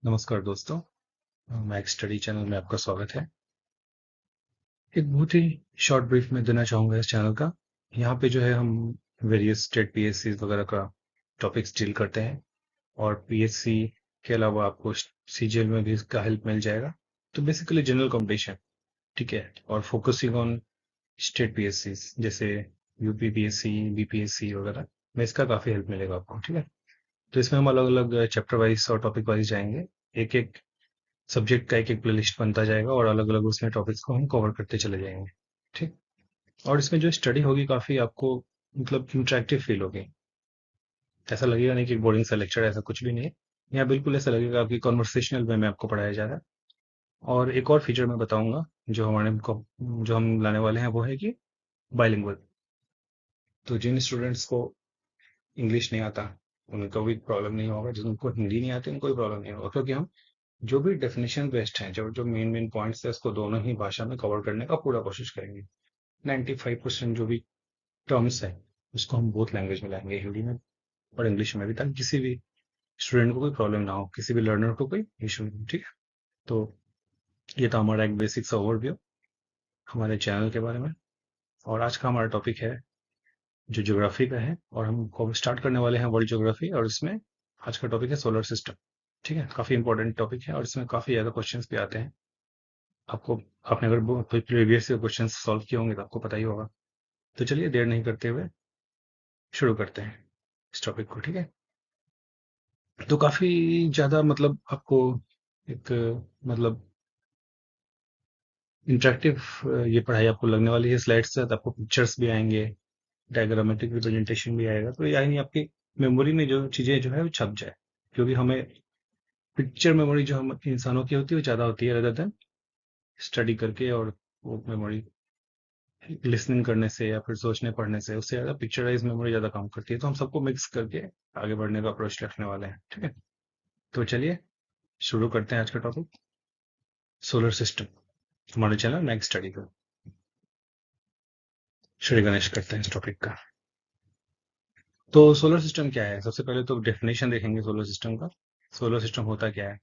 नमस्कार दोस्तों। Mac study channel में आपका स्वागत है। एक बहुत ही शॉर्ट ब्रीफ में देना चाहूँगा इस चैनल का। यहाँ पे जो है हम वेरियस स्टेट पीएससी वगैरह का टॉपिक्स डील करते हैं और पीएससी के अलावा आपको सीजीएल में भी इसका हेल्प मिल जाएगा। तो बेसिकली जनरल कंपटीशन, ठीक है, और फोकसिंग ऑन स्टेट पीएससी जैसे यूपी पीएससी, बीपीएससी वगैरह में इसका काफ़ी हेल्प मिलेगा आपको, ठीक है। तो इसमें हम अलग अलग चैप्टर वाइज और टॉपिक वाइज जाएंगे। एक एक सब्जेक्ट का एक एक प्लेलिस्ट बनता जाएगा और अलग अलग उसमें टॉपिक्स को हम कवर करते चले जाएंगे, ठीक। और इसमें जो स्टडी होगी काफी आपको मतलब इंटरेक्टिव फील होगी। ऐसा लगेगा नहीं कि बोरिंग सा लेक्चर, ऐसा कुछ भी नहीं है। यहाँ बिल्कुल ऐसा लगेगा आपकी कॉन्वर्सेशनल वे में आपको पढ़ाया जा रहा है। और एक और फीचर मैं बताऊंगा जो हम लाने वाले हैं वो है कि बाइलिंगुअल। तो जिन स्टूडेंट्स को इंग्लिश नहीं आता उनको भी प्रॉब्लम नहीं होगा, जिनको हिंदी नहीं आती उनको भी प्रॉब्लम नहीं होगा, क्योंकि हम जो भी डेफिनेशन बेस्ड हैं, जो जो मेन मेन पॉइंट्स है उसको दोनों ही भाषा में कवर करने का पूरा कोशिश करेंगे। 95% जो भी टर्म्स है उसको हम बोथ लैंग्वेज में लाएंगे, हिंदी में और इंग्लिश में भी, ताकि किसी भी स्टूडेंट को कोई प्रॉब्लम ना हो, किसी भी लर्नर को कोई इशू नहीं हो, ठीक है। तो ये था हमारा एक बेसिक सा ओवरव्यू हमारे चैनल के बारे में। और आज का हमारा टॉपिक है जो ज्योग्राफी का है, और हम स्टार्ट करने वाले हैं वर्ल्ड ज्योग्राफी। और इसमें आज का टॉपिक है सोलर सिस्टम, ठीक है। काफी इंपॉर्टेंट टॉपिक है और इसमें काफी ज्यादा क्वेश्चंस भी आते हैं आपको। आपने अगर प्रीवियस क्वेश्चन सॉल्व किए होंगे तो आपको पता ही होगा। तो चलिए देर नहीं करते हुए शुरू करते हैं इस टॉपिक को, ठीक है। तो काफी ज्यादा मतलब आपको एक मतलब इंटरेक्टिव ये पढ़ाई आपको लगने वाली है। स्लाइड्स से आपको पिक्चर्स भी आएंगे, डायग्रामेटिक रिप्रेजेंटेशन भी आएगा, तो यानी आपकी मेमोरी में जो चीजें जो है वो छप जाए। क्योंकि हमें पिक्चर मेमोरी जो हम इंसानों की होती है वो ज्यादा होती है रेदर देन स्टडी करके, और वो मेमोरी लिसनिंग करने से या फिर सोचने पढ़ने से उससे ज्यादा पिक्चराइज मेमोरी ज्यादा काम करती है। तो हम सबको मिक्स करके आगे बढ़ने का अप्रोच रखने वाले हैं, ठीक है। तो चलिए शुरू करते हैं आज का टॉपिक, सोलर सिस्टम। हमारे चैनल मैक्स स्टडी का श्री गणेश करते हैं इस टॉपिक का। तो सोलर सिस्टम क्या है, सबसे पहले तो डेफिनेशन देखेंगे सोलर सिस्टम का। सोलर सिस्टम होता क्या है?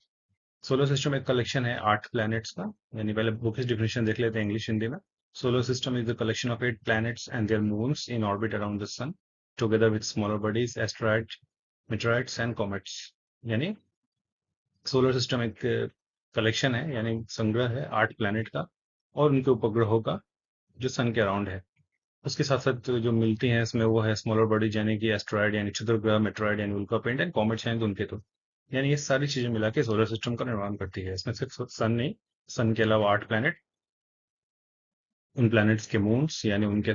सोलर सिस्टम एक कलेक्शन है 8 प्लैनेट्स का। यानी पहले बुक डेफिनेशन देख लेते हैं इंग्लिश हिंदी में। Solar system is the collection of 8 planets and their moons in orbit around the sun, together with smaller bodies, asteroids, meteorites and comets। यानी सोलर सिस्टम एक कलेक्शन है, यानी संग्रह है 8 प्लैनेट का और उनके उपग्रहों का, जो सन के अराउंड है। उसके साथ साथ जो मिलती हैं इसमें वो है स्मॉलर बॉडीज, यानी कि एस्ट्रॉयड यानी क्षुद्र ग्रह, मेट्रॉयड यानी उल्का पिंड, एंड कॉमेट्स यानी धूमकेतु। यानी ये सारी चीजें मिला के सोलर सिस्टम का निर्माण करती है। इसमें सिर्फ सन नहीं, सन के अलावा 8 प्लैनेट, उन प्लैनेट्स के मून्स यानी उनके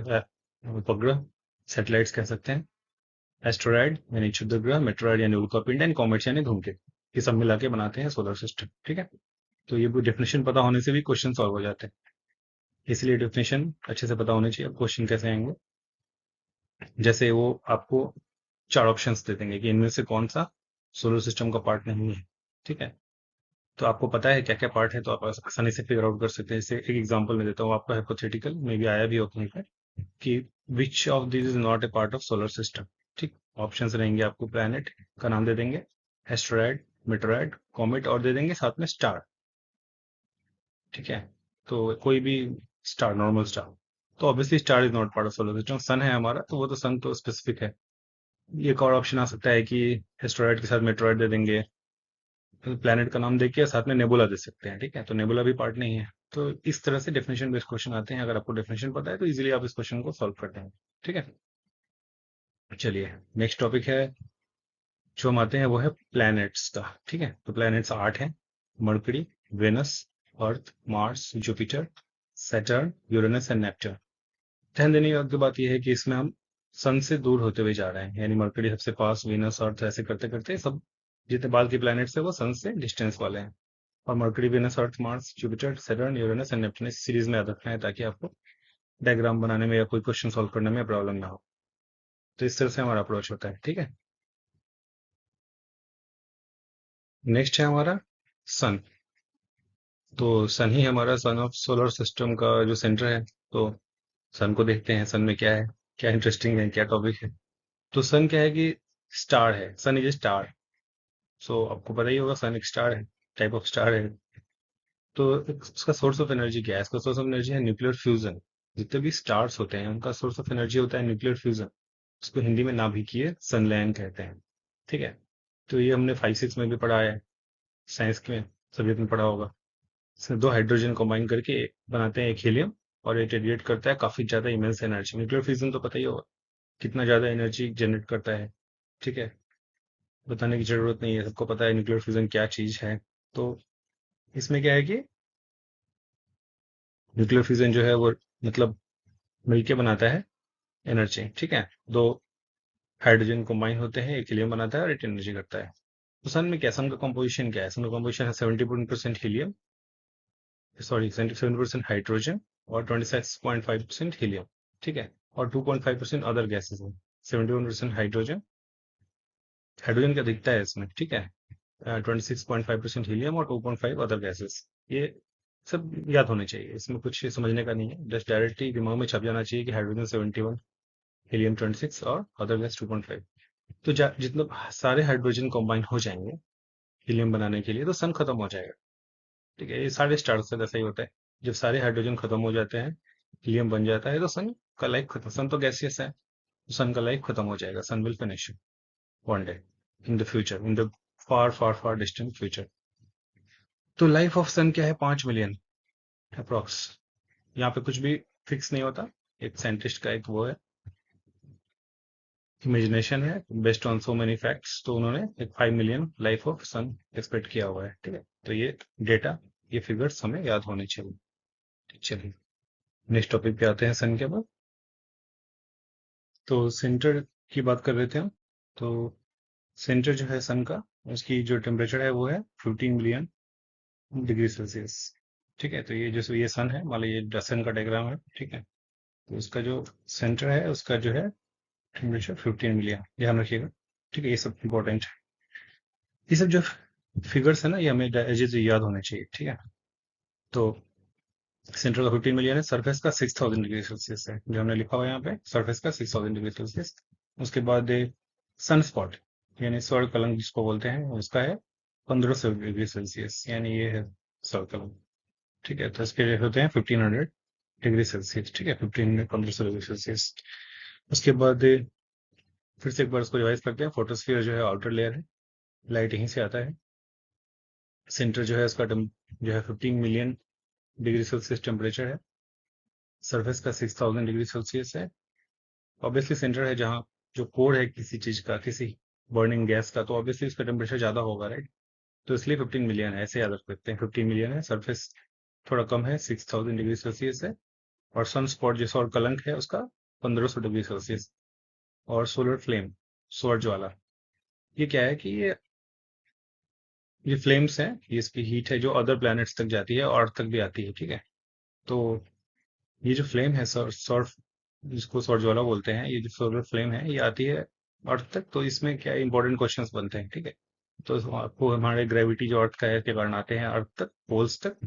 उपग्रह, सैटेलाइट्स कह सकते हैं, एस्ट्रॉयड यानी क्षुद्र ग्रह, मेट्रॉयड यानी उल्का पिंड, एंड कॉमेट्स यानी धूमकेतु। ये सब मिला के बनाते हैं सोलर सिस्टम, ठीक है। तो ये डेफिनेशन पता होने से भी क्वेश्चन सॉल्व हो जाते हैं, इसलिए डेफिनेशन अच्छे से पता होनी चाहिए। अब क्वेश्चन कैसे आएंगे, जैसे वो आपको 4 ऑप्शंस दे देंगे कि इनमें से कौन सा सोलर सिस्टम का पार्ट नहीं है, ठीक है। तो आपको पता है क्या क्या पार्ट है, तो आप आसानी से फिगर आउट कर सकते हैं। जैसे एक एग्जांपल में देता हूँ आपको, हाइपोथेटिकल में भी आया भी हो कहीं पर, कि which of this is not a part of solar system, ठीक। ऑप्शंस रहेंगे, आपको प्लैनेट का नाम दे देंगे, एस्टेरॉयड, मेटेरॉयड, कॉमेट, और दे देंगे साथ में स्टार, ठीक है। तो कोई भी स्टार, नॉर्मल स्टार, तो obviously star is not part of solar system. Sun है हमारा, तो वो तो सन तो स्पेसिफिक है। एक और ऑप्शन आ सकता है कि एस्टेरॉयड के साथ मेटेरॉयड दे देंगे, प्लैनेट का नाम देके साथ में नेबुला दे सकते हैं, ठीक है। तो नेबुला भी पार्ट नहीं है। तो इस तरह से डेफिनेशन बेस्ड क्वेश्चन आते हैं। अगर आपको डेफिनेशन पता है तो इजीली आप इस क्वेश्चन को सॉल्व कर देंगे, ठीक है। चलिए नेक्स्ट टॉपिक है जो हम आते हैं वो है प्लैनेट्स का, ठीक है। तो प्लैनेट्स 8 हैं, Mercury, Venus, Earth, Mars, Jupiter, Saturn, Uranus and Neptune. ध्यान देने की बात यह है कि इसमें हम सन से दूर होते हुए जा रहे हैं, यानी मरकरी सबसे पास, वीनस, अर्थ, ऐसे करते करते सब जितने बाद के प्लैनेट्स है वो सन से डिस्टेंस वाले हैं। और Mercury, Venus, Earth, Mars, Jupiter, Saturn, Uranus and Neptune इस सीरीज में याद रखना है, ताकि आपको डायग्राम बनाने में या कोई क्वेश्चन सॉल्व करने में प्रॉब्लम ना हो। तो इस तरह से हमारा अप्रोच होता है, ठीक है। नेक्स्ट है हमारा सन। तो सन ही हमारा सन ऑफ सोलर सिस्टम का जो सेंटर है। तो सन को देखते हैं, सन में क्या है, क्या इंटरेस्टिंग है, क्या टॉपिक है। तो सन क्या है कि स्टार है, सन इज ए स्टार। सो आपको पता ही होगा सन एक स्टार है, टाइप ऑफ स्टार है। तो उसका सोर्स ऑफ एनर्जी क्या है? इसका सोर्स ऑफ एनर्जी है न्यूक्लियर फ्यूजन। जितने भी स्टार्स होते हैं उनका सोर्स ऑफ एनर्जी होता है न्यूक्लियर फ्यूजन। उसको हिंदी में नाभिकीय संलयन कहते हैं। ठीक है। तो ये हमने 5-6 में भी पढ़ा है, साइंस में सब्जेक्ट में पढ़ा होगा। इसमें दो हाइड्रोजन कंबाइन करके बनाते हैं एक हीलियम, और ये रेडिएट करता है काफी ज्यादा इमेंस एनर्जी। न्यूक्लियर फ्यूजन तो पता ही होगा कितना ज्यादा एनर्जी जनरेट करता है। ठीक है, बताने की जरूरत नहीं है, सबको पता है न्यूक्लियर फ्यूजन क्या चीज है। तो इसमें क्या है कि न्यूक्लियर फ्यूजन जो है वो मतलब मिलके बनाता है एनर्जी। ठीक है, दो हाइड्रोजन कंबाइन होते हैं, एक हीलियम बनाता है और एक एनर्जी करता है। तो सन में क्या, सन का कंपोजिशन क्या है? सन का कंपोजिशन है 70% हीलियम, सॉरी 77% हाइड्रोजन और 26.5% हीलियम। ठीक है, और 2.5% अदर गैसेस हैं। 71% हाइड्रोजन, हाइड्रोजन क्या दिखता है इसमें। ठीक है, 26.5% हीलियम और 2.5 अदर गैसेस। ये सब याद होने चाहिए, इसमें कुछ समझने का नहीं है, जस्ट डायरेक्टली दिमाग में छप जाना चाहिए कि हाइड्रोजन 71, हीलियम 26 और अदर गैस 2.5। तो जितने सारे हाइड्रोजन कंबाइन हो जाएंगे हीलियम बनाने के लिए तो सन खत्म हो जाएगा। ठीक है, ये सारे स्टार्स से ऐसा ही होता है। जब सारे हाइड्रोजन खत्म हो जाते हैं, हीलियम बन जाता है, तो सन का लाइफ खत्म। सन तो गैसियस है, तो सन का लाइफ खत्म हो जाएगा। Sun will finish one day in the future, in the far far far distant future. तो लाइफ ऑफ सन क्या है? 5 मिलियन अप्रोक्स। यहाँ पे कुछ भी फिक्स नहीं होता, एक साइंटिस्ट का एक वो है, इमेजिनेशन है, based on so many facts. तो उन्होंने एक 5 million life of sun expect किया हुआ है। ठीक है, तो ये डेटा, ये फिगर्स हमें याद होने चाहिए। चलिए नेक्स्ट टॉपिक पे आते हैं सन के बाद। तो सेंटर की बात कर रहे थे हम। तो सेंटर जो है सन का, उसकी जो टेम्परेचर है वो है 15 मिलियन डिग्री सेल्सियस। ठीक है, तो ये जैसे ये सन है, मान लो ये सन का डायग्राम है। ठीक है, तो उसका जो सेंटर है उसका जो है टेम्परेचर 15 मिलियन, ध्यान रखिएगा। ठीक है, ये सब इंपॉर्टेंट है। ये सब जो फिगर्स है ना, ये हमें एज से याद होने चाहिए। ठीक है, तो सेंटर का 15 मिलियन है, सरफेस का 6000 डिग्री सेल्सियस है, जो हमने लिखा हुआ है यहाँ पे, सरफेस का 6000 डिग्री सेल्सियस। उसके बाद सन स्पॉट यानी सौर कलंक जिसको बोलते हैं, उसका है 1500 डिग्री सेल्सियस, यानी ये है सौर कलंक। ठीक है, तो इसके होते हैं 1500 डिग्री सेल्सियस। ठीक है, 1500 1500 डिग्री सेल्सियस। उसके बाद फिर से एक बार उसको रिवाइज करते हैं। फोटोस्फीयर जो है आउटर लेयर है, लाइट यहीं से आता है। सेंटर जो है उसका जो है 15 मिलियन डिग्री सेल्सियस टेम्परेचर है, सरफेस का 6000 डिग्री सेल्सियस है। ऑब्वियसली सेंटर है जहाँ जो कोर है किसी चीज का, किसी बर्निंग गैस का, तो ऑब्वियसली उसका टेम्परेचर ज्यादा होगा, राइट। तो इसलिए 15 मिलियन है, ऐसे याद रख सकते हैं। 15 मिलियन है, सरफेस थोड़ा कम है, 6000 डिग्री सेल्सियस है। और सन स्पॉट जो सौर कलंक है उसका 1500 डिग्री सेल्सियस। और सोलर फ्लेम, सौर ज्वाला, ये क्या है कि ये फ्लेम्स हैं, ये इसकी हीट है जो अदर प्लैनेट्स तक जाती है और अर्थ तक भी आती है। ठीक है, तो ये जो फ्लेम है सौर सौर जिसको सौर ज्वाला बोलते हैं, ये जो सोलर फ्लेम है ये आती है अर्थ तक। तो इसमें क्या इंपॉर्टेंट क्वेश्चंस बनते हैं। ठीक है, तो आपको हमारे ग्रेविटी जो अर्थ का है के कारण आते हैं अर्थ तक, पोल्स तक।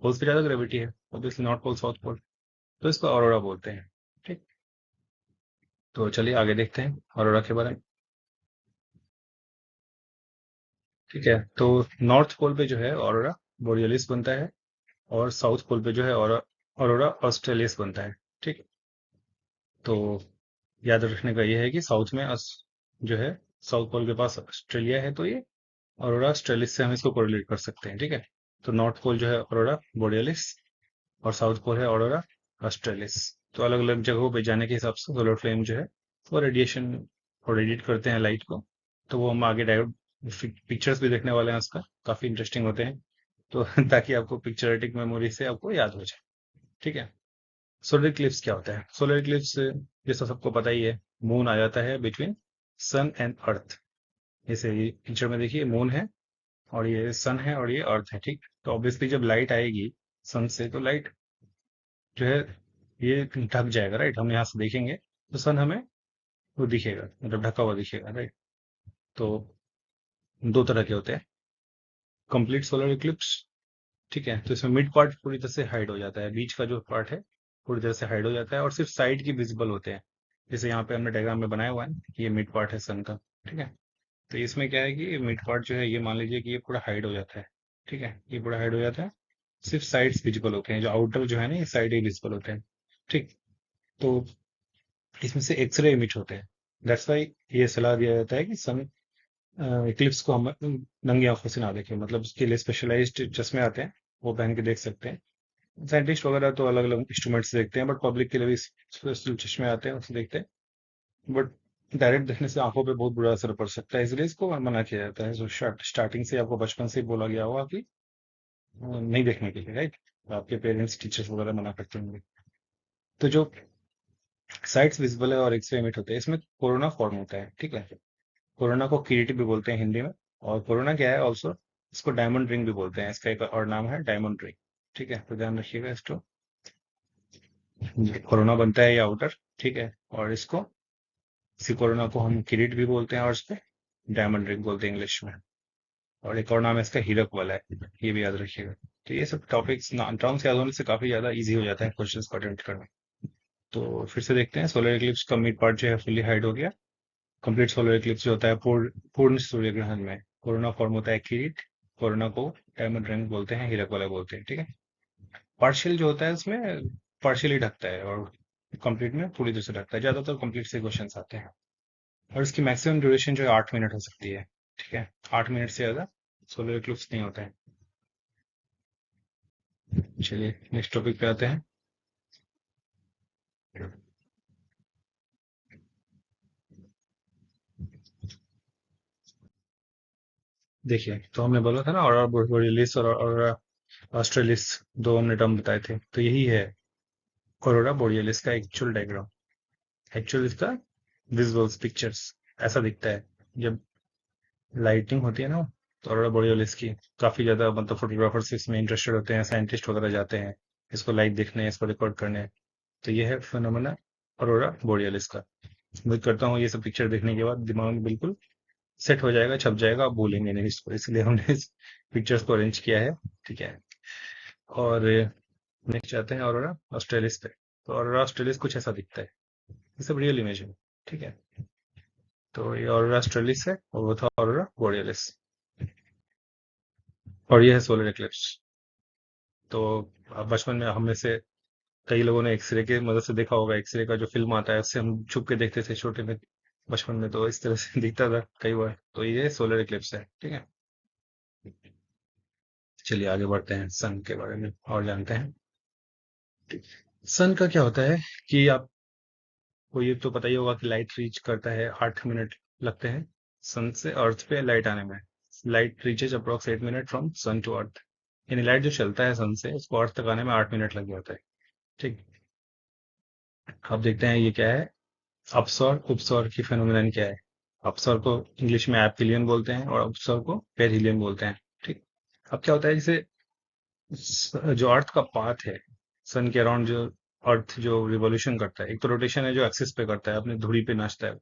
पोल्स पे ज्यादा ग्रेविटी है obviously, north pole south pole, तो इसको ऑरोरा बोलते हैं। ठीक, तो चलिए आगे देखते हैं ऑरोरा के बारे में। ठीक है, तो नॉर्थ पोल पे जो है ऑरोरा बोरियलिस बनता है, और साउथ पोल पे जो है ऑरोरा ऑस्ट्रेलिस बनता है। ठीक, तो याद रखने का ये है कि साउथ में जो है साउथ पोल के पास ऑस्ट्रेलिया है, तो ये ऑरोरा ऑस्ट्रेलिस से हम इसको कोरिलेट कर सकते हैं। ठीक है, तो नॉर्थ पोल जो है ऑरोरा बोरियलिस और साउथ पोल है ऑरोरा ऑस्ट्रेलिस। तो अलग अलग जगहों पे जाने के हिसाब से सोलर फ्लेम जो है वो रेडिएशन और रेडिएट करते हैं लाइट को। तो वो हम आगे डायोड पिक्चर्स भी देखने वाले हैं उसका, काफी इंटरेस्टिंग होते हैं। तो ताकि आपको पिक्चरेटिक मेमोरी से आपको याद हो जाए। ठीक है, सोलर इक्लिप्स क्या होता है? सोलर इक्लिप्स जैसा सबको पता ही है, मून आ जाता है बिटवीन सन एंड अर्थ। जैसे ये पिक्चर में देखिए, मून है और ये सन है और ये अर्थ है। ठीक, तो ऑब्वियसली जब लाइट आएगी सन से, तो लाइट जो है ये ढक जाएगा, राइट। हम यहाँ से देखेंगे तो सन हमें वो दिखेगा, मतलब ढका हुआ दिखेगा, राइट। तो दो तरह के होते हैं, कंप्लीट सोलर इक्लिप्स। ठीक है, तो इसमें मिड पार्ट पूरी तरह से हाइड हो जाता है, बीच का जो पार्ट है पूरी तरह से हाइड हो जाता है और सिर्फ साइड की विजिबल होते हैं। जैसे यहाँ पे हमने डायग्राम में बनाया हुआ है कि ये मिड पार्ट है सन का। ठीक है, तो इसमें क्या है कि मिड पार्ट जो है ये मान लीजिए कि ये पूरा हाइड हो जाता है। ठीक है, ये पूरा हाइड हो जाता है, सिर्फ साइड्स विजिबल होते हैं, जो आउटर जो है ना ये साइड ही विजिबल होते हैं। ठीक। तो इसमें से एक्सरे इमिट होते हैं। दैट्स वाई ये सलाह दिया जाता है कि सन इक्लिप्स को हम नंगी आंखों से ना देखें, मतलब उसके लिए स्पेशलाइज्ड चश्मे आते हैं, वो पहन के देख सकते हैं। साइंटिस्ट वगैरह तो अलग अलग इंस्ट्रूमेंट से देखते हैं, बट पब्लिक के लिए भी स्पेशल चश्मे आते हैं, उससे देखते हैं। बट डायरेक्ट देखने से आंखों पे बहुत बुरा असर पड़ सकता है, इसलिए इसको मना किया जाता है। तो स्टार्टिंग से आपको बचपन से ही बोला गया होगा कि नहीं देखने के लिए, राइट? आपके पेरेंट्स टीचर्स वगैरह मना करते होंगे। तो जो साइट्स विजिबल है और एक्सरे इमिट होते हैं, इसमें कोरोना फॉर्म होता है। ठीक है, कोरोना को किरीट भी बोलते हैं हिंदी में। और कोरोना क्या है ऑल्सो, इसको डायमंड रिंग भी बोलते हैं, इसका एक और नाम है डायमंड रिंग। ठीक है, तो ध्यान रखिएगा इसको। कोरोना बनता है ये आउटर। ठीक है, और इसको इसी कोरोना को हम किरीट भी बोलते हैं और इसको डायमंड रिंग बोलते हैं इंग्लिश में। और एक और नाम है इसका हीरक वाला है, ये भी याद रखिएगा। तो ये सब टॉपिक्स टर्म्स याद होने से काफी ज्यादा इजी हो जाता है क्वेश्चंस को अटेम्प्ट करना। तो फिर से देखते हैं, सोलर इक्लिप्स का मिड पार्ट जो है फुल्ली हाइड हो गया। कंप्लीट सोलर इक्लिप्स जो होता है पूर्ण सूर्य ग्रहण में कोरोना फॉर्म होता है किरीट। कोरोना को डायमंड रिंग बोलते हैं, हीरक वाला बोलते हैं। ठीक है, पार्शियल जो होता है उसमें पार्शियली ढकता है, और कंप्लीट में पूरी तरह से ढकता है। ज्यादातर कंप्लीट से क्वेश्चन आते हैं। और इसकी मैक्सिमम ड्यूरेशन जो है 8 मिनट हो सकती है। ठीक है, 8 मिनट से ज्यादा सोलर इक्लिप्स नहीं होता है। चलिए नेक्स्ट टॉपिक पे आते हैं। देखिए, तो हमने बोला था ना ऑरोरा बोरियलिस और ऑरोरा ऑस्ट्रेलिस, दो हमने टर्म बताए थे, तो यही है ऑरोरा बोरियलिस का एक्चुअल डायग्राम। एक्चुअल इसका विजुअल्स पिक्चर्स ऐसा दिखता है जब लाइटिंग होती है ना। तो ऑरोरा बोरियलिस की काफी ज्यादा मतलब फोटोग्राफर्स इसमें इंटरेस्टेड होते हैं, साइंटिस्ट वगैरह जाते हैं इसको लाइव देखने, इसको रिकॉर्ड करने। तो ये है फिनोमेना ऑरोरा बोरियलिस का। उम्मीद करता हूँ ये सब पिक्चर देखने के बाद दिमाग में बिल्कुल सेट हो जाएगा, छप जाएगा, आप भूलेंगे नहीं इसको, इसलिए हमने इस पिक्चर्स को अरेंज किया है। ठीक है, और नेक्स्ट आते हैं ऑरोरा ऑस्ट्रेलिस पे। तो ऑरोरा ऑस्ट्रेलिस कुछ ऐसा दिखता है, ये सब रियल इमेज है। ठीक है, तो ये ऑरोरा ऑस्ट्रेलिस है और वो था ऑरोरा बोरियलिस। और ये है सोलर एक्लिप्स। तो अब बचपन में हम में से कई लोगों ने एक्सरे की मदद से देखा होगा, एक्सरे का जो फिल्म आता है उससे हम छुप के देखते थे छोटे में, बचपन में तो इस तरह से दिखता था कई बार। तो ये सोलर एक्लिप्स है। ठीक है, चलिए आगे बढ़ते हैं, सन के बारे में और जानते हैं। सन का क्या होता है कि आपको ये तो पता ही होगा कि लाइट रीच करता है, 8 मिनट लगते हैं सन से अर्थ पे लाइट आने में। Light reaches approx 8 minute from sun to earth, यानी लाइट जो चलता है सन से उसको अर्थ तक आने में 8 मिनट लग जाता है। ठीक। अब देखते हैं ये क्या है, अपसौर उपसौर की फेनोमेनन क्या है। अपसौर को इंग्लिश में एप्सिलियन बोलते हैं और उपसौर को पेरिहिलियन बोलते हैं। ठीक। अब क्या होता है, जैसे जो अर्थ का पाथ है, सन के अराउंड जो अर्थ जो रिवॉल्यूशन करता है, एक तो रोटेशन है जो एक्सिस पे करता है, अपनी धुरी पे नाचता है,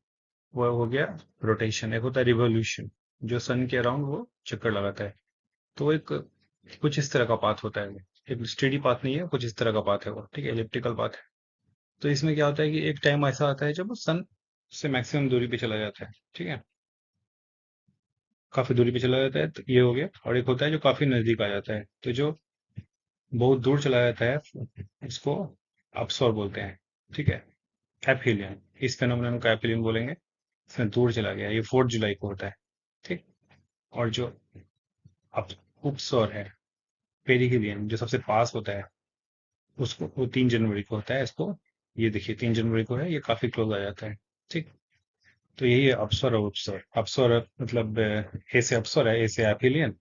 वो हो गया रोटेशन। एक होता है रिवॉल्यूशन, जो सन के अराउंड वो चक्कर लगाता है। तो एक कुछ इस तरह का पाथ होता है वो, एक स्टेडी पाथ नहीं है, कुछ इस तरह का पाथ है वो। ठीक है, एलिप्टिकल पाथ है। तो इसमें क्या होता है कि एक टाइम ऐसा आता है जब वो सन से मैक्सिमम दूरी पे चला जाता है। ठीक है, काफी दूरी पे चला जाता है, तो ये हो गया। और एक होता है जो काफी नजदीक आ जाता है, तो जो बहुत दूर चला जाता है इसको अपसौर बोलते हैं। ठीक है, एफिलियन, इस फेनोमेनन को एफिलियन बोलेंगे। इसमें दूर चला गया, ये 4 जुलाई को होता है। ठीक। और जो अप उपसौर है, पेरिहिलियन, जो सबसे पास होता है, उसको वो 3 जनवरी को होता है। इसको ये देखिए 3 जनवरी को है, ये काफी क्लोज आ जाता है। ठीक। तो यही है अप्सर और उपसर। अप्सर मतलब ए से अप्सर है, ए से एफिलियन।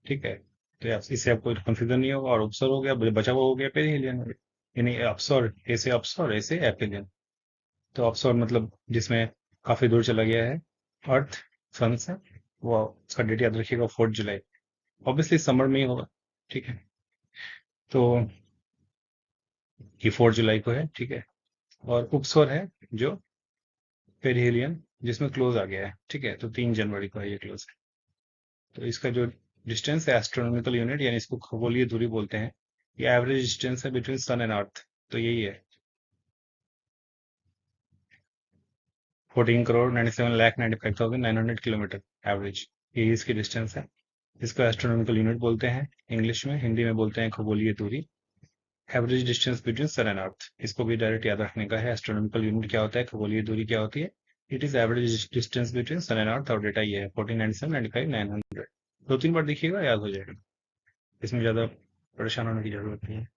ठीक है, तो इससे आपको कंफ्यूजन नहीं होगा। और उपसर हो गया, बचा हुआ हो गया पेरिहिलियन, यानी अप्सर, ए से अप्सर, ए से एफिलियन। तो अप्सर मतलब जिसमें काफी दूर चला गया है अर्थ सन से, वो उसका डेट याद रखिएगा 4 जुलाई। ऑब्वियसली समर में ही होगा। ठीक है, तो ये 4 जुलाई को है। ठीक है, और उपसर है जो पेरिहिलियन, जिसमें क्लोज आ गया है। ठीक है, तो 3 जनवरी को है ये क्लोज। तो इसका जो डिस्टेंस है एस्ट्रोनॉमिकल यूनिट, यानी इसको खगोलीय दूरी बोलते हैं। ये एवरेज डिस्टेंस है बिटवीन सन एंड अर्थ, तो यही है। 14,97,95,900 किलोमीटर एवरेज, ये इसकी डिस्टेंस है। इसको एस्ट्रोनॉमिकल यूनिट बोलते हैं इंग्लिश में, हिंदी में बोलते हैं खगोलीय दूरी। Average distance between sun and earth, इसको भी डायरेक्ट याद रखने का है। एस्ट्रोनॉमिकल यूनिट क्या होता है, खगोलीय दूरी क्या होती है, it is average distance between sun and earth, और डेटा ये है 14,97,95,900। 2-3 बार देखिएगा, याद हो जाएगा, इसमें ज्यादा परेशान होने की जरूरत नहीं है।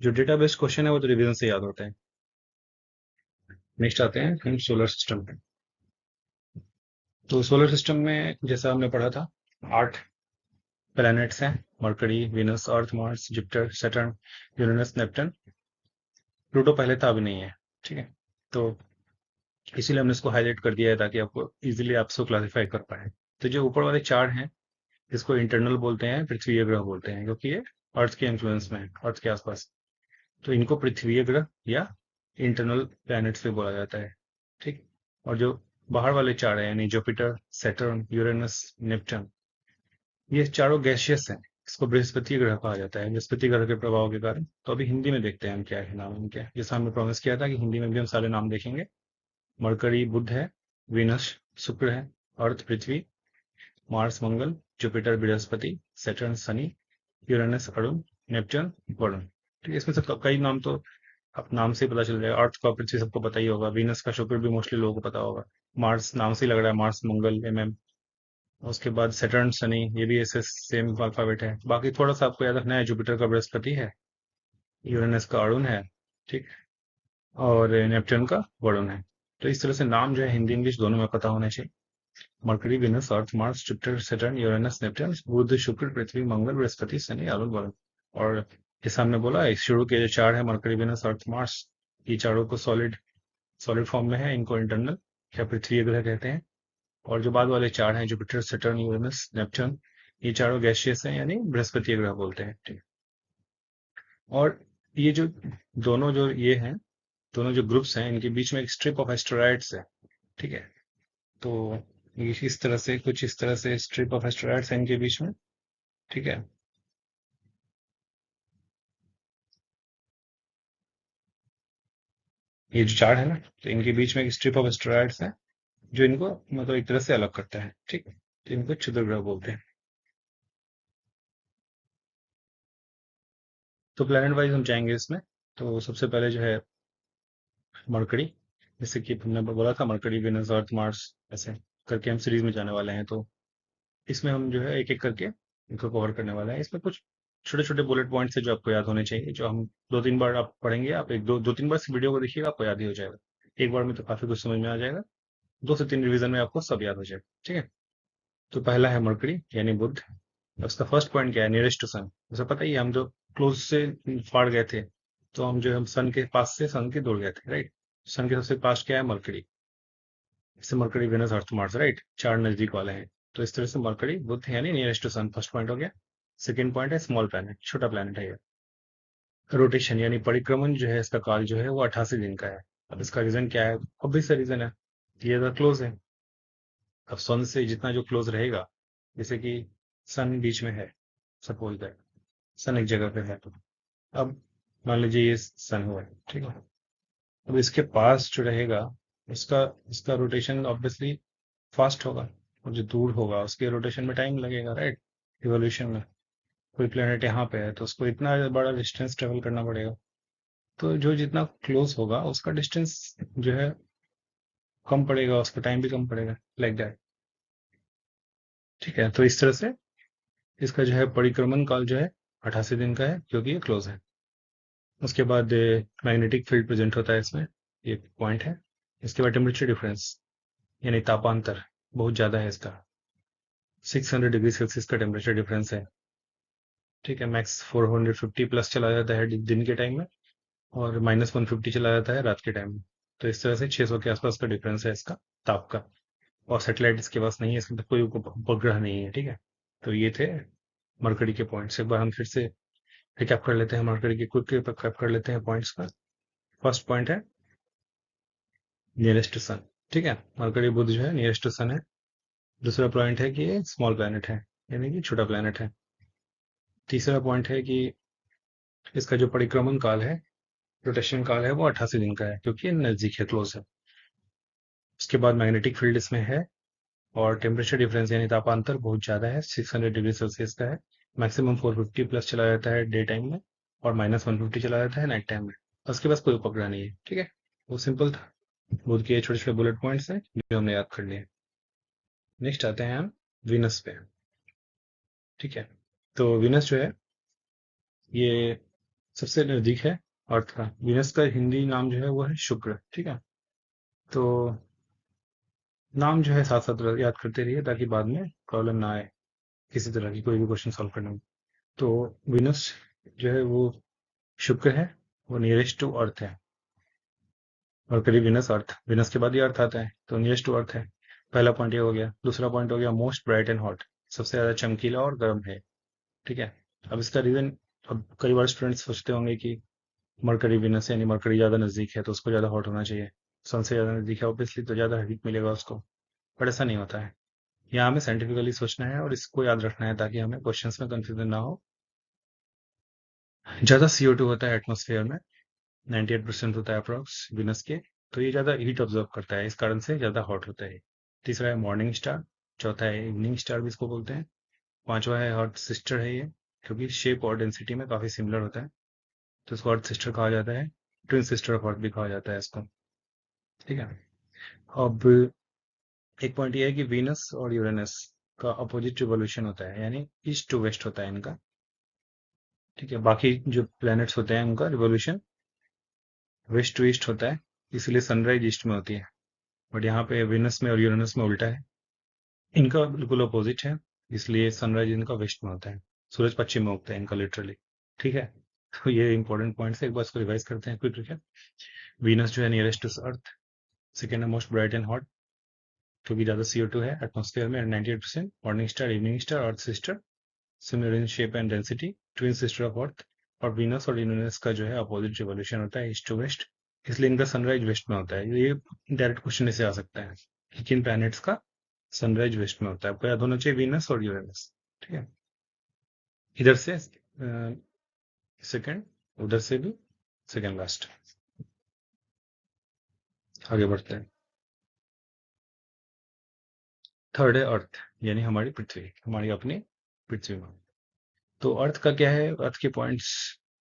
जो डेटा बेस्ड क्वेश्चन है वो तो रिवीजन से याद होता है। नेक्स्ट आते हैं हम सोलर सिस्टम पे। तो सोलर सिस्टम में जैसा हमने पढ़ा था, 8 प्लैनेट्स हैं, Mercury, Venus, Earth, Mars, Jupiter, Saturn, Uranus, Neptune. Pluto पहले था, अभी नहीं है, ठीक है। तो इसीलिए हमने इसको हाईलाइट कर दिया है ताकि आपको इजीली आप इसको क्लासिफाई कर पाए। तो जो ऊपर वाले 4 हैं, इसको इंटरनल बोलते हैं, पृथ्वी ग्रह बोलते हैं, क्योंकि ये अर्थ के इन्फ्लुएंस में है, अर्थ के आसपास। तो इनको पृथ्वी ग्रह या इंटरनल प्लैनेट्स भी बोला जाता है, ठीक। और जो बाहर वाले 4 हैं, यानी जुपिटर, सैटर्न, यूरेनस, नेपटन, ये चारों गैसियस हैं। इसको बृहस्पति ग्रह कहा जाता है, बृहस्पति ग्रह के प्रभाव के कारण। तो अभी हिंदी में देखते हैं हम क्या है नाम इनके, जैसा हमने प्रॉमिस किया था कि हिंदी में भी हम सारे नाम देखेंगे। मरकरी बुध है, वीनस शुक्र है, अर्थ पृथ्वी, मार्स मंगल, जुपिटर बृहस्पति, सैटर्न शनि, यूरेनस अरुण, नेपच्यून वरुण। ठीक है, इसमें से कई नाम तो आप नाम से ही पता चल जाएगा। अर्थ का पृथ्वी सबको पता ही होगा, वीनस का शुक्र भी मोस्टली लोगों को पता होगा, मार्स नाम से ही लग रहा है, मार्स मंगल MM। उसके बाद सैटर्न शनि, ये भी ऐसे सेम अल्फाबेट है। बाकी थोड़ा सा आपको याद रखना है, जुपिटर का बृहस्पति है, यूरेनस का अरुण है, ठीक, और नेपच्यून का वरुण है। तो इस तरह से नाम जो है हिंदी इंग्लिश दोनों में पता होना चाहिए। Mercury, Venus, Earth, Mars, Jupiter, Saturn, Uranus, Neptune, बुध, शुक्र, पृथ्वी, मंगल, बृहस्पति, शनि, अरुण, वरुण। और जैसा हमने बोला, इस शुरू के जो 4 है, मरकरी, वेनस, अर्थ, मार्स, ये चारों को सॉलिड सॉलिड फॉर्म में है, इनको इंटरनल या पृथ्वी ग्रह कहते हैं। और जो बाद वाले 4 हैं, जुपिटर, सैटर्न, यूरेनस, नेपच्यून, ये चारों गैसियस हैं, यानी बृहस्पति ग्रह बोलते हैं, ठीक। और ये जो दोनों जो ये हैं, दोनों जो ग्रुप्स हैं, इनके बीच में एक स्ट्रिप ऑफ एस्टेरॉइड्स है, ठीक है। तो ये इस तरह से, कुछ इस तरह से स्ट्रिप ऑफ एस्टेरॉइड्स है इनके बीच में, ठीक है। ये जो 4 है ना, तो इनके बीच में एक स्ट्रिप ऑफ एस्टेरॉइड्स है, जो इनको मतलब एक तरह से अलग करता है, ठीक। तो इनको क्षुद्र ग्रह बोलते हैं। तो प्लेनेट वाइज हम जाएंगे इसमें। तो सबसे पहले जो है मरकरी, जैसे कि हमने बोला था, मरकरी, वेनस, अर्थ, मार्स, ऐसे करके हम सीरीज में जाने वाले हैं। तो इसमें हम जो है एक एक करके इनको कवर करने वाले हैं। इसमें कुछ छोटे छोटे बुलेट पॉइंट्स है जो आपको याद होने चाहिए, जो हम 2-3 बार आप पढ़ेंगे। आप एक दो दो 3 बार से वीडियो को देखिएगा, आपको याद ही हो जाएगा। एक बार में तो काफी कुछ समझ में आ जाएगा, 2 से 3 रिवीजन में आपको सब याद हो जाएगा, ठीक है। तो पहला है मरकरी यानी बुध। उसका फर्स्ट पॉइंट क्या है, नियरेस्ट टू सन। उसे पता ही है, हम जो क्लोज से फाड़ गए थे, तो हम जो हम सन के पास से सन के दूर गए थे, राइट। सन के सबसे पास क्या है, मरकरी। इससे mercury, Venus, Earth, Mars, right, 4 नजदीक वाले हैं। तो इस तरह से मरकरी बुध यानी nearest to sun, first point हो गया। सेकेंड पॉइंट है स्मॉल प्लैनेट, छोटा प्लैनेट है ये। रोटेशन यानी परिक्रमण जो है, इसका काल जो है वो 88 दिन का है। अब इसका रीजन क्या है, ऑब्वियस सा रीजन है, ये ज्यादा क्लोज है। अब सन से जितना जो क्लोज रहेगा, जैसे कि सन बीच में है, सपोज दैट सन एक जगह पे है, तो अब मान लीजिए ये सन हुआ है, ठीक है। अब इसके पास जो रहेगा, उसका इसका रोटेशन ऑब्वियसली फास्ट होगा, और जो दूर होगा उसके रोटेशन में टाइम लगेगा, राइट, रिवॉल्यूशन में। कोई प्लेनेट यहाँ पे है तो उसको इतना बड़ा डिस्टेंस ट्रेवल करना पड़ेगा। तो जो जितना क्लोज होगा उसका डिस्टेंस जो है कम पड़ेगा, उसका टाइम भी कम पड़ेगा, लाइक दैट, ठीक है। तो इस तरह से इसका जो है परिक्रमण काल जो है 88 दिन का है, क्योंकि ये क्लोज है। उसके बाद मैग्नेटिक फील्ड प्रेजेंट होता है इसमें, ये पॉइंट है। इसके बाद टेम्परेचर डिफरेंस यानी तापांतर बहुत ज्यादा है इसका, 600 डिग्री सेल्सियस का टेम्परेचर डिफरेंस है, ठीक है। मैक्स 450 प्लस चला जाता है दिन के टाइम में, और -150 चला जाता है रात के टाइम में। तो इस तरह से 600 के आसपास का डिफरेंस है इसका ताप का। और सैटेलाइट इसके पास नहीं है, इसके पास कोई उपग्रह नहीं है, ठीक है। तो ये थे मरकरी के पॉइंट्स। एक बार हम फिर से रिकैप कर लेते हैं, मरकरी के क्विक रिकैप कर लेते हैं पॉइंट्स का। फर्स्ट पॉइंट है नियरेस्ट सन, ठीक है, मरकरी बुध जो है नियरेस्ट सन है। दूसरा पॉइंट है कि ये स्मॉल प्लैनेट है, यानी कि छोटा प्लैनेट है। तीसरा पॉइंट है कि इसका जो परिक्रमण काल है, रोटेशन काल है, वो 88 दिन का है, क्योंकि ये नजदीक है, क्लोज है। उसके बाद मैग्नेटिक फील्ड इसमें है, और टेम्परेचर डिफरेंस यानी तापांतर बहुत ज़्यादा है, 600 डिग्री सेल्सियस का है। मैक्सिमम 450 प्लस चला जाता है डे टाइम में, और -150 चला जाता है नाइट टाइम में। उसके पास कोई उपग्रह नहीं है, ठीक है। वो सिंपल था। बुध के छोटे छोटे बुलेट पॉइंट्स हैं जो हमने याद कर लिए। नेक्स्ट आते हैं हम वीनस पे, ठीक है। तो वीनस जो है ये सबसे नजदीक है अर्थ का। वीनस का हिंदी नाम जो है वो है शुक्र, ठीक है। तो नाम जो है साथ साथ याद करते रहिए ताकि बाद में प्रॉब्लम ना आए किसी तरह की कोई भी क्वेश्चन सॉल्व करने में। तो वीनस जो है वो शुक्र है, वो नियरेस्ट टू अर्थ है, और करीब वीनस अर्थ, वीनस के बाद ही अर्थ आता है, तो नियरेस्ट टू अर्थ है। पहला पॉइंट ये हो गया। दूसरा पॉइंट हो गया मोस्ट ब्राइट एंड हॉट, सबसे ज्यादा चमकीला और गर्म है, ठीक है। अब इसका रीजन, अब कई बार स्टूडेंट्स सोचते होंगे कि मरकरी वीनस यानी मरकरी ज्यादा नजदीक है तो उसको ज्यादा हॉट होना चाहिए, सन से ज्यादा नजदीक है ऑब्वियसली तो ज्यादा हीट मिलेगा उसको। बट ऐसा नहीं होता है। यहाँ हमें साइंटिफिकली सोचना है और इसको याद रखना है ताकि हमें क्वेश्चंस में कंफ्यूजन ना हो। ज्यादा CO2 होता है एटमोसफेयर में, 98% होता है अप्रॉक्स वीनस के, तो ये ज्यादा हीट ऑब्जर्व करता है, इस कारण से ज्यादा हॉट होता है। तीसरा है मॉर्निंग स्टार, चौथा है इवनिंग स्टार भी इसको बोलते हैं, पांचवा है हॉट सिस्टर है ये, क्योंकि शेप और डेंसिटी में काफी सिमिलर होता है तो इसको हॉट सिस्टर कहा जाता है। ट्विन सिस्टर ऑफ अर्थ भी कहा जाता है इसको, ठीक है। अब एक पॉइंट ये है कि वीनस और यूरेनस का अपोजिट रिवोल्यूशन होता है, यानी ईस्ट टू वेस्ट होता है इनका, ठीक है। बाकी जो प्लैनेट्स होते हैं उनका रिवोल्यूशन वेस्ट टू ईस्ट होता है, इसलिए सनराइज ईस्ट में होती है। बट यहाँ पे वीनस में और यूरेनस में उल्टा है, इनका बिल्कुल अपोजिट है, इसलिए सनराइज इनका वेस्ट में होता है। सूरज पश्चिम में उगता है इनका लिटरली, ठीक है। तो ये इंपॉर्टेंट पॉइंट है, एक बार इसको रिवाइज करते हैं क्विक रिकैप। वीनस जो है नियरेस्ट टू अर्थ, सेकेंड है मोस्ट ब्राइट एंड हॉट क्योंकि ज्यादा CO2 है एटमोस्फेयर में 98%। Morning star, evening star, earth sister, similar in shape and density, twin sister of earth. और वीनस और यूरेनस का जो है अपोजिट रिवोल्यूशन होता है ईस्ट टू वेस्ट, इसलिए इनका सनराइज वेस्ट में होता है। ये डायरेक्ट क्वेश्चन इससे आ सकता है कि किन प्लैनेट्स का सनराइज वेस्ट में होता है, आपको याद होना चाहिए वीनस और यूरेनस, ठीक है। इधर से सेकंड, उधर से भी सेकंड लास्ट। आगे बढ़ते हैं। थर्ड है अर्थ, यानी हमारी पृथ्वी, हमारी अपनी पृथ्वी में। तो अर्थ का क्या है, अर्थ के पॉइंट्स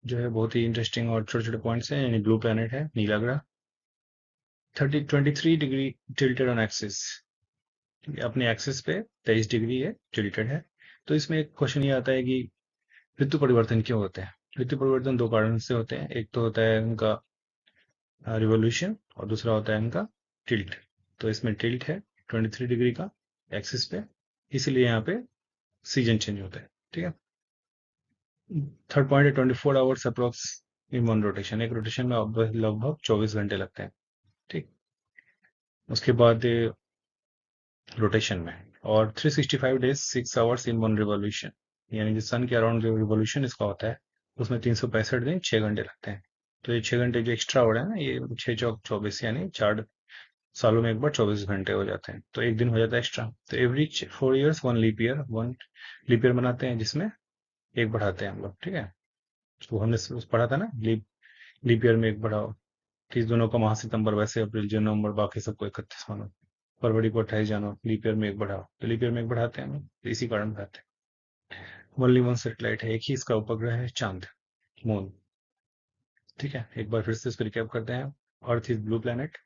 जो है बहुत ही इंटरेस्टिंग और छोटे छोटे पॉइंट्स हैं, यानी ब्लू प्लैनेट है, नीला ग्रह, 23 डिग्री टिल्टेड ऑन एक्सिस, अपने एक्सिस पे 23 डिग्री है, टिल्टेड है। तो इसमें एक क्वेश्चन ये आता है कि ऋतु परिवर्तन क्यों होते हैं। ऋतु परिवर्तन दो कारण से होते हैं, एक तो होता है उनका रिवोल्यूशन और दूसरा होता है इनका टिल्ट। तो इसमें टिल्ट है 23 डिग्री का एक्सिस पे, इसीलिए यहाँ पे सीजन चेंज होता है, ठीक है। थर्ड पॉइंट है 24 hours approx in one rotation, एक रोटेशन में लगभग 24 घंटे लगते हैं, ठीक। उसके बाद रोटेशन में, और 365 days 6 hours in one revolution, यानी जो सन के अराउंड जो रिवोल्यूशन इसका होता है उसमें 365 दिन 6 घंटे लगते हैं। तो ये 6 घंटे जो एक्स्ट्रा हो रहा है ना, ये 6 चौक 24 यानी 4 सालों में एक बार 24 घंटे हो जाते हैं, तो एक दिन हो जाता है एक्स्ट्रा। तो every 4 years one leap year बनाते हैं, जिसमें एक बढ़ाते हैं हम लोग, ठीक है। तो हमने पढ़ा था ना, लीप ईयर में एक बढ़ाओ, 30 दिनों का माह सितंबर, वैसे अप्रैल जून नवंबर बाकी सबको 31 मानो, फरवरी को 28 जानो, लीप ईयर में एक बढ़ाओ, तो लीप ईयर में एक बढ़ाते हैं हम लोग, तो इसी कारण बढ़ाते हैं। ओनली वन सैटेलाइट है, एक ही इसका उपग्रह है, चांद, मून, ठीक है। एक बार फिर से इसको रिकैप करते हैं। Earth is blue planet.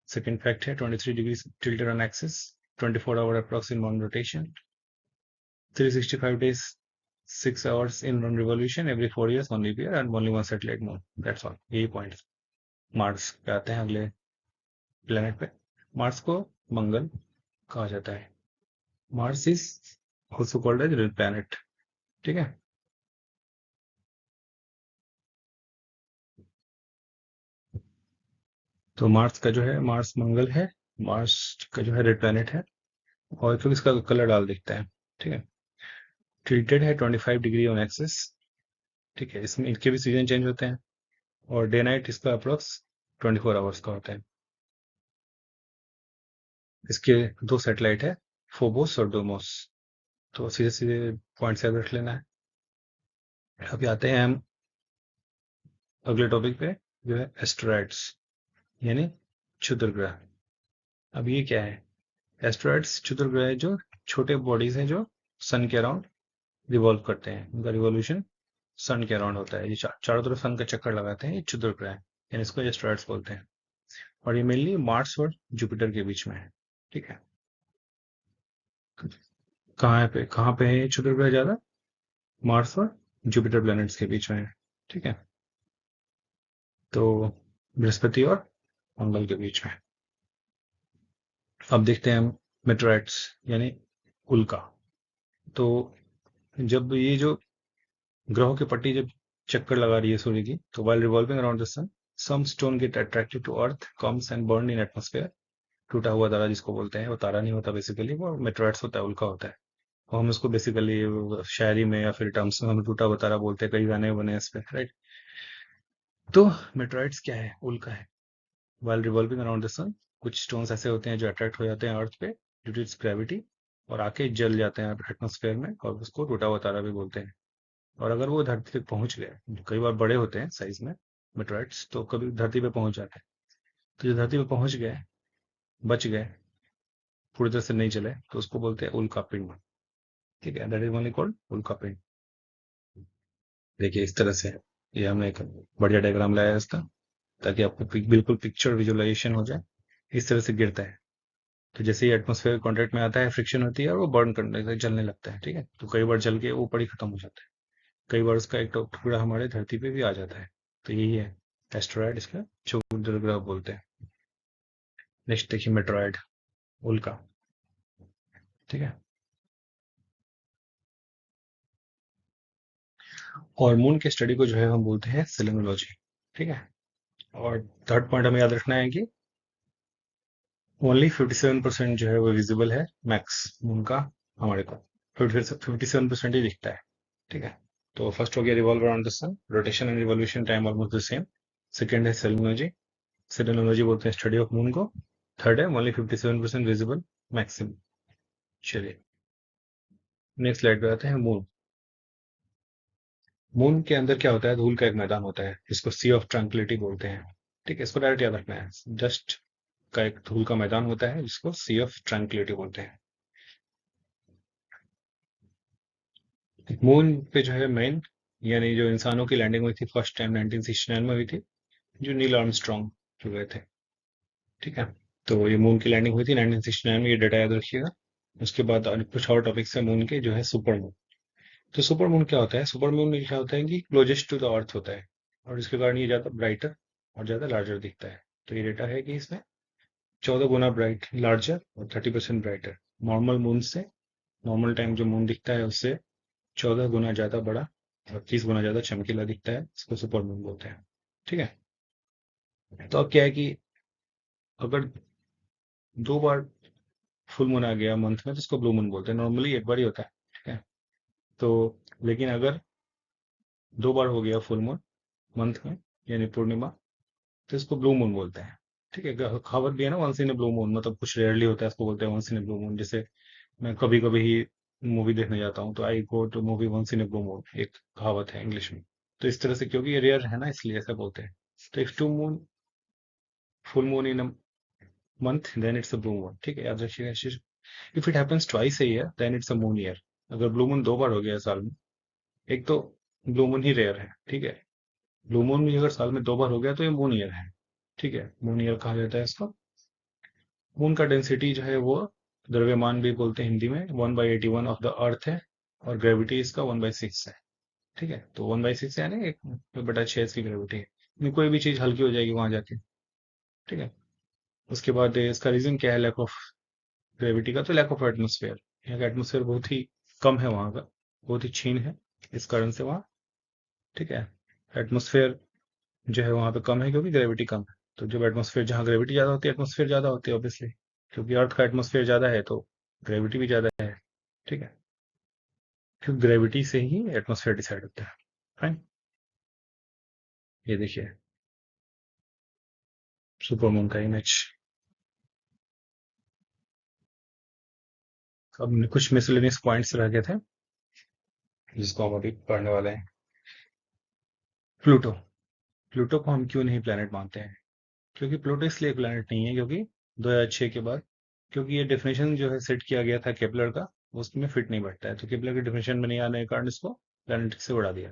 Second fact है 23 degree tilted on axis, 24 hour approx in one rotation, 365 days 6 hours in one revolution, every 4 years one leap year, and only one satellite moon, that's all, यही point. Mars पे आते हैं, अगले planet पे। Mars को मंगल कहा जाता है, Mars is also called as red planet, ठीक है। तो मार्स का जो है, मार्स मंगल है, मार्स का जो है रेड प्लैनेट है, और क्योंकि इसका कलर लाल दिखता है, ठीक है। टिल्टेड है 25 डिग्री ऑन एक्सिस, ठीक है। इसमें इनके भी सीजन चेंज होते हैं, और डे नाइट इसका अप्रोक्स 24 आवर्स का होता है। इसके दो सैटेलाइट है, फोबोस और डोमोस। तो सीधे सीधे पॉइंट याद रख लेना है। अभी आते हैं हम अगले टॉपिक पे, जो है एस्टेरॉइड्स, यानी क्षुद्र ग्रह। अब ये क्या है? एस्ट्रॉइड्स क्षुद्र ग्रह जो छोटे बॉडीज हैं जो सन के अराउंड रिवॉल्व करते हैं, उनका रिवॉल्यूशन सन के अराउंड होता है। ये चारों तरफ सन का चक्कर लगाते हैं, ये क्षुद्र ग्रह हैं, यानी इसको एस्ट्रॉइड्स बोलते हैं। और ये मेनली मार्स और जुपिटर के बीच में है। ठीक है। कहाँ पे है ये क्षुद्र ग्रह ज्यादा? मार्स और जुपिटर प्लैनेट्स के बीच में है। ठीक है। तो बृहस्पति और मंगल के बीच में। अब देखते हैं हम मेटेराइट्स यानी उल्का। तो जब ये जो ग्रहों की पट्टी जब चक्कर लगा रही है सूर्य की, तो while revolving around the sun some stone get attracted to earth comes and burned in atmosphere। टूटा हुआ तारा जिसको बोलते हैं, वो तारा नहीं होता बेसिकली, वो मेटेराइट्स होता है, उल्का होता है। और हम उसको बेसिकली शायरी में या फिर टर्म्स में हम टूटा हुआ तारा बोलते हैं, कई गाने बने हैं इस पे, राइट। तो मेटेराइट्स क्या है? उल्का है। while revolving around the sun कुछ स्टोन्स ऐसे होते हैं जो अट्रैक्ट हो जाते हैं अर्थ पे ड्यू टू इट्स ग्रेविटी, और आके जल जाते हैं एटमोस्फेयर में, और उसको टूटा हुआ तारा भी बोलते हैं। और अगर वो धरती तक पहुंच गए, जो कई बार बड़े होते हैं साइज में मेटेराइट्स, तो कभी धरती पे पहुंच जाते हैं। तो जो धरती पे पहुंच गए, बच गए, पूरी तरह से नहीं चले, तो उसको बोलते हैं उल्का पिंड। ठीक है, दैट इज ओनली कॉल्ड उल्का पिंड। देखिए इस तरह से ये हमने एक बढ़िया डायग्राम लाया है इसका, ताकि आपको बिल्कुल पिक्चर विजुअलाइजेशन हो जाए। इस तरह से गिरता है, तो जैसे ही एटमोस्फेयर कॉन्टेक्ट में आता है, फ्रिक्शन होती है और वो बर्न करने लगता है, जलने लगता है। ठीक है, तो कई बार जल के ऊपर ही खत्म हो जाता है, कई बार उसका एक टुकड़ा हमारे धरती पे भी आ जाता है। तो यही है एस्टेरॉयड, इसका क्षुद्र ग्रह बोलते हैं। नेक्स्ट देखिए मेटेरॉयड, उल्का। ठीक है। और मून के स्टडी को जो है हम बोलते हैं सेलेनोलॉजी। ठीक है। और थर्ड पॉइंट हमें याद रखना है कि ओनली 57% जो है वो विजिबल है मैक्स मून का हमारे को, 57% ही दिखता है। ठीक है। तो फर्स्ट हो गया revolve around the sun, rotation and revolution time almost the same. Second है सेलेनोलॉजी, सेलेनोलॉजी बोलते हैं स्टडी ऑफ मून को। थर्ड है ओनली 57% विजिबल मैक्सिमम। चलिए नेक्स्ट स्लाइड पे आते हैं। मून। मून के अंदर क्या होता है? धूल का एक मैदान होता है जिसको सी ऑफ ट्रैंक्विलिटी बोलते हैं। ठीक है, इसको डायरेक्ट याद रखना है। जस्ट का एक धूल का मैदान होता है जिसको सी ऑफ ट्रैंक्विलिटी बोलते हैं। मून पे जो है मेन, यानी जो इंसानों की लैंडिंग हुई थी फर्स्ट टाइम 1969 में हुई थी, जो नील आर्मस्ट्रॉन्ग जो गए थे। ठीक है। तो ये मून की लैंडिंग हुई थी 1969 में, ये डाटा याद रखिएगा। उसके बाद कुछ और टॉपिक्स है मून के, जो है सुपर मून। तो सुपर मून क्या होता है? सुपर मून में क्या होता है कि क्लोजेस्ट टू द अर्थ होता है, और इसके कारण ये ज्यादा ब्राइटर और ज्यादा लार्जर दिखता है। तो ये डेटा है कि इसमें 14 गुना ब्राइट लार्जर और 30% ब्राइटर नॉर्मल मून से। नॉर्मल टाइम जो मून दिखता है उससे 14 गुना ज्यादा बड़ा और 30 गुना ज्यादा चमकीला दिखता है, इसको सुपर मून बोलते हैं। ठीक है। तो अब क्या है कि अगर 2 बार फुल मून आ गया मंथ में, तो इसको ब्लू मून बोलते हैं। नॉर्मली एक बार ही होता है। ठीक है। तो लेकिन अगर 2 बार हो गया फुल मून मंथ में, यानी पूर्णिमा, तो इसको ब्लू मून बोलते हैं। ठीक है। कहावत भी है ना, once in a blue moon, मतलब कुछ रेयरली होता है, इसको बोलते हैं once in a blue moon. जैसे मैं कभी कभी ही मूवी देखने जाता हूँ, तो I go to movie once in a blue moon, एक कहावत है इंग्लिश में। तो इस तरह से, क्योंकि ये रेयर है ना, इसलिए ऐसा बोलते हैं। तो if two moon full moon in a month then it's a blue moon. ठीक है, याद रखिएगा इस चीज। If it happens twice a year then it's a moon year. अगर ब्लू मून 2 बार हो गया साल में, एक तो ब्लू मून ही रेयर है। ठीक है। ब्लू मून भी अगर साल में 2 बार हो गया तो ये मून ईयर है। ठीक है, मून ईयर कहा जाता है इसको। मून का डेंसिटी जो है वो द्रव्यमान भी बोलते हैं हिंदी में, 1/81 ऑफ द अर्थ है, और ग्रेविटी इसका 1/6 है। ठीक है। तो 1/6 यानी 1/6 इसकी ग्रेविटी है, यानी कोई भी चीज हल्की हो जाएगी वहां जाके। ठीक है। उसके बाद इसका रीजन क्या है लैक ऑफ ग्रेविटी का? तो लैक ऑफ एटमोस्फेयर। यहाँ का एटमोस्फेयर बहुत ही कम है वहां का, बहुत ही क्षीण है, इस कारण से वहाँ। ठीक है। एटमोस्फेयर जो है वहां पे कम है क्योंकि ग्रेविटी कम है। तो जब एटमोस्फेयर, जहाँ ग्रेविटी ज्यादा होती है एटमोस्फेयर ज्यादा होती है ऑब्वियसली, क्योंकि अर्थ का एटमोस्फेयर ज्यादा है तो ग्रेविटी भी ज्यादा है। ठीक है। क्योंकि ग्रेविटी से ही एटमोस्फेयर डिसाइड होता है। फाइन। ये देखिए सुपरमून का इमेज। अब कुछ मिसलेनियस पॉइंट्स रह गए थे जिसको हम अभी पढ़ने वाले हैं। प्लूटो। प्लूटो को हम क्यों नहीं प्लेनेट मानते हैं? क्योंकि प्लूटो इसलिए प्लेनेट नहीं है क्योंकि 2006 के बाद, क्योंकि ये डेफिनेशन जो है सेट किया गया था केपलर का, उसमें फिट नहीं बैठता है, तो केपलर के डेफिनेशन में नहीं आने के कारण इसको प्लैनेट से उड़ा दिया।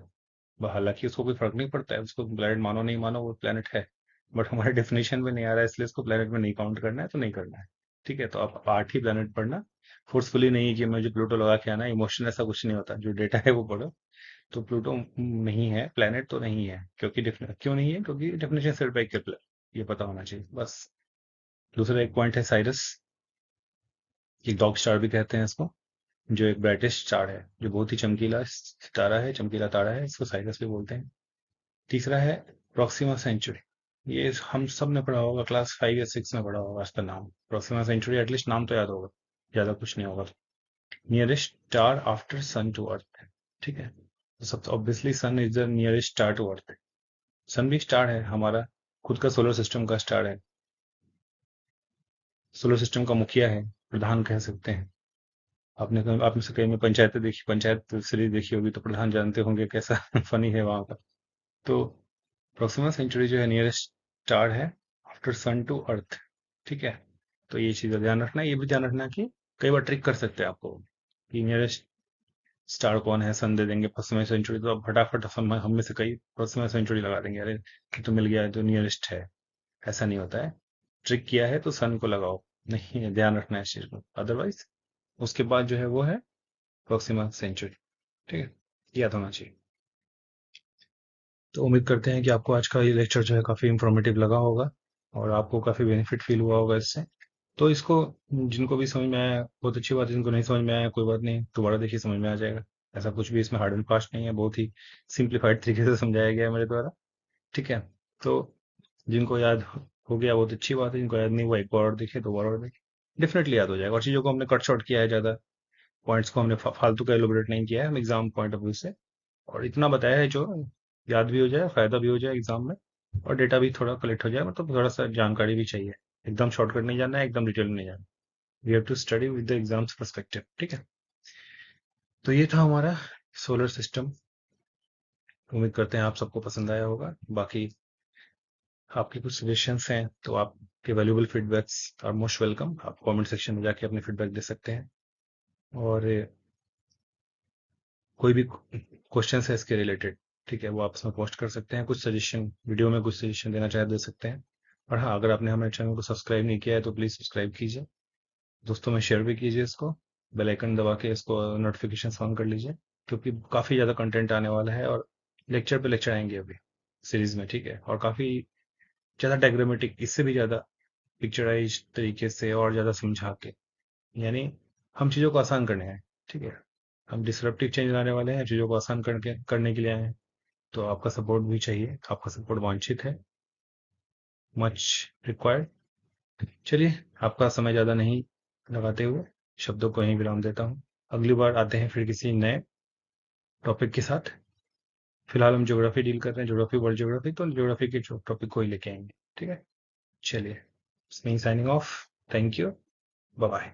हालांकि उसको कोई फर्क नहीं पड़ता है, उसको प्लैनेट मानो नहीं मानो वो प्लैनेट है, बट हमारे डेफिनेशन में नहीं आ रहा है, इसलिए इसको प्लैनेट में नहीं काउंट करना है, तो नहीं करना है। ठीक है, तो आप 8 ही प्लैनेट पढ़ना, फोर्सफुली नहीं कि मुझे प्लूटो लगा के आना, इमोशन ऐसा कुछ नहीं होता, जो डेटा है वो पढ़ो। तो प्लूटो नहीं है, प्लैनेट तो नहीं है, क्योंकि क्यों नहीं है, क्योंकि डेफिनेशन सेट बाय केपलर, ये पता होना चाहिए बस। दूसरा एक पॉइंट है साइरस, एक डॉग स्टार भी कहते हैं इसको, जो एक ब्राइटेस्ट स्टार है, जो बहुत ही चमकीला सितारा है, चमकीला तारा है, इसको साइरस भी बोलते हैं। तीसरा है प्रॉक्सिमा सेंचुरी, ये हम सब ने पढ़ा होगा, क्लास 5 या 6 में पढ़ा होगा इसका नाम, प्रॉक्सिमा सेंचुरी, एटलीस्ट नाम तो याद होगा, ज्यादा कुछ नहीं होगा। Nearest star after sun to earth, ठीक है, तो सबसे obviously sun is the nearest star to earth. Sun भी स्टार है, हमारा खुद का सोलर सिस्टम का स्टार है, सोलर सिस्टम का मुखिया है, प्रधान कह सकते हैं। आप में से कई में पंचायतें देखी, पंचायत सीरीज देखी होगी, तो प्रधान जानते होंगे कैसा फनी है वहां का। तो प्रोक्सिमा सेंचुरी जो है नियरेस्ट स्टार है आफ्टर सन टू अर्थ, ठीक है। तो ये चीज ध्यान रखना, ये भी ध्यान रखना कि कई बार ट्रिक कर सकते हैं आपको कि नियरेस्ट स्टार कौन है, सन दे देंगे प्रोक्सिमा सेंचुरी, तो आप फटाफट हम में से कई प्रोक्सिमा सेंचुरी लगा देंगे, अरे ये तो मिल गया है तो नियरेस्ट है। ऐसा नहीं होता है, ट्रिक किया है तो सन को लगाओ, नहीं, ध्यान रखना है इस चीज को, अदरवाइज उसके बाद जो है वो है प्रोक्सिमा सेंचुरी, ठीक है, याद होना चाहिए। तो उम्मीद करते हैं कि आपको आज का ये लेक्चर जो है काफ़ी इंफॉर्मेटिव लगा होगा और आपको काफ़ी बेनिफिट फील हुआ होगा इससे। तो इसको जिनको भी समझ में आया बहुत अच्छी बात है, जिनको नहीं समझ में आया कोई बात नहीं, दोबारा देखिए समझ में आ जाएगा। ऐसा कुछ भी इसमें हार्ड एंड फास्ट नहीं है, बहुत ही सिंप्लीफाइड तरीके से समझाया गया है मेरे द्वारा, ठीक है। तो जिनको याद हो गया बहुत अच्छी बात है, जिनको याद नहीं हुआ एक बार और देखिए, दो बार और देखिए, डेफिनेटली याद हो जाएगा। और चीज़ों को हमने कट शॉर्ट किया है, ज़्यादा पॉइंट्स को हमने फालतू का एलोबरेट नहीं किया है, हम एग्जाम पॉइंट ऑफ व्यू से और इतना बताया है जो याद भी हो जाए, फायदा भी हो जाए एग्जाम में, और डेटा भी थोड़ा कलेक्ट हो जाए, मतलब थोड़ा सा जानकारी भी चाहिए, एकदम शॉर्टकट नहीं जाना है, एकदम डिटेल में नहीं जाना, we have to study with the exams perspective, ठीक है। तो ये था हमारा सोलर सिस्टम, उम्मीद करते हैं आप सबको पसंद आया होगा। बाकी आपके कुछ सजेशंस हैं तो आपके valuable feedbacks are most welcome, आप कमेंट सेक्शन में जाके अपने फीडबैक दे सकते हैं, और कोई भी क्वेश्चन है इसके रिलेटेड, ठीक है, वो आप इसमें पोस्ट कर सकते हैं, कुछ सजेशन वीडियो में कुछ सजेशन देना चाहे दे सकते हैं। और हाँ, अगर आपने हमारे चैनल को सब्सक्राइब नहीं किया है तो प्लीज़ सब्सक्राइब कीजिए, दोस्तों में शेयर भी कीजिए इसको, बेल आइकन दबा के इसको नोटिफिकेशन ऑन कर लीजिए, क्योंकि काफ़ी ज़्यादा कंटेंट आने वाला है, और लेक्चर पे लेक्चर आएंगे अभी सीरीज में, ठीक है, और काफ़ी ज़्यादा डायग्रामेटिक, इससे भी ज़्यादा पिक्चराइज तरीके से और ज़्यादा समझा के, यानी हम चीज़ों को आसान करने हैं, ठीक है, हम डिसरप्टिव चेंज लाने वाले हैं, चीज़ों को आसान करने के लिए आए हैं। तो आपका सपोर्ट भी चाहिए, आपका सपोर्ट वांछित है, मच रिक्वायर्ड। चलिए, आपका समय ज़्यादा नहीं लगाते हुए शब्दों को यहीं विराम देता हूँ, अगली बार आते हैं फिर किसी नए टॉपिक के साथ। फिलहाल हम ज्योग्राफी डील कर रहे हैं, ज्योग्राफी, वर्ल्ड ज्योग्राफी, तो ज्योग्राफी के टॉपिक को ही लेके आएंगे, ठीक है। चलिए, signing off, thank you, bye bye.